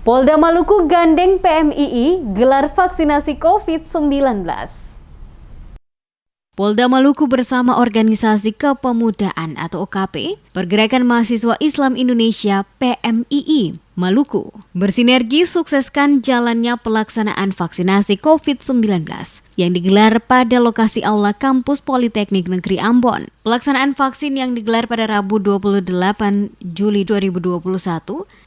Polda Maluku gandeng PMII gelar vaksinasi COVID-19. Polda Maluku bersama Organisasi Kepemudaan atau OKP, Pergerakan Mahasiswa Islam Indonesia PMII Maluku, bersinergi sukseskan jalannya pelaksanaan vaksinasi COVID-19 yang digelar pada lokasi Aula Kampus Politeknik Negeri Ambon. Pelaksanaan vaksin yang digelar pada Rabu 28 Juli 2021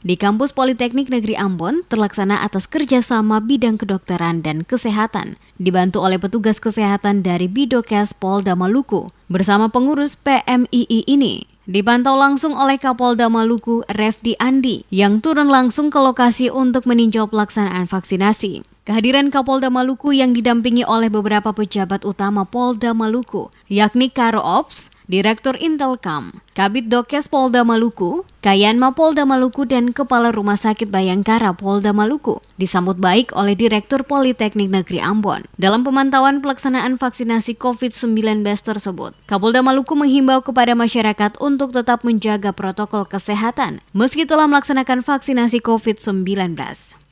di Kampus Politeknik Negeri Ambon terlaksana atas kerjasama bidang kedokteran dan kesehatan, dibantu oleh petugas kesehatan dari Bidokes Polda Maluku bersama pengurus PMII ini. Dipantau langsung oleh Kapolda Maluku, Refdi Andi, yang turun langsung ke lokasi untuk meninjau pelaksanaan vaksinasi. Kehadiran Kapolda Maluku yang didampingi oleh beberapa pejabat utama Polda Maluku, yakni Karo Ops, Direktur Intelkam, Kabid Dokes Polda Maluku, Kayanma Polda Maluku, dan Kepala Rumah Sakit Bayangkara Polda Maluku, disambut baik oleh Direktur Politeknik Negeri Ambon. Dalam pemantauan pelaksanaan vaksinasi COVID-19 tersebut, Kapolda Maluku menghimbau kepada masyarakat untuk tetap menjaga protokol kesehatan meski telah melaksanakan vaksinasi COVID-19.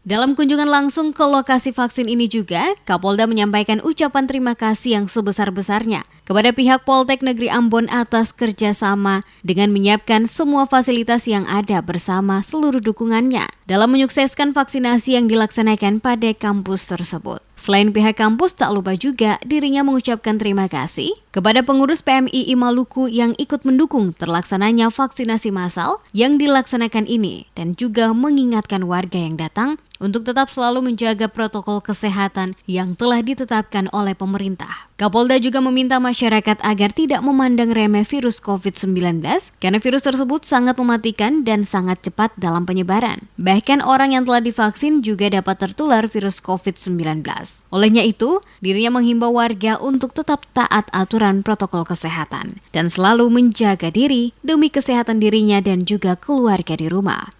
Dalam kunjungan langsung ke lokasi vaksin ini juga, Kapolda menyampaikan ucapan terima kasih yang sebesar-besarnya kepada pihak Poltek Negeri Ambon atas kerjasama dengan menyiapkan semua fasilitas yang ada bersama seluruh dukungannya dalam menyukseskan vaksinasi yang dilaksanakan pada kampus tersebut. Selain pihak kampus, tak lupa juga dirinya mengucapkan terima kasih kepada pengurus PMII Maluku yang ikut mendukung terlaksananya vaksinasi massal yang dilaksanakan ini dan juga mengingatkan warga yang datang untuk tetap selalu menjaga protokol kesehatan yang telah ditetapkan oleh pemerintah. Kapolda juga meminta masyarakat agar tidak memandang remeh virus COVID-19 karena virus tersebut sangat mematikan dan sangat cepat dalam penyebaran. Bahkan orang yang telah divaksin juga dapat tertular virus COVID-19. Olehnya itu, dirinya menghimbau warga untuk tetap taat aturan protokol kesehatan dan selalu menjaga diri demi kesehatan dirinya dan juga keluarga di rumah.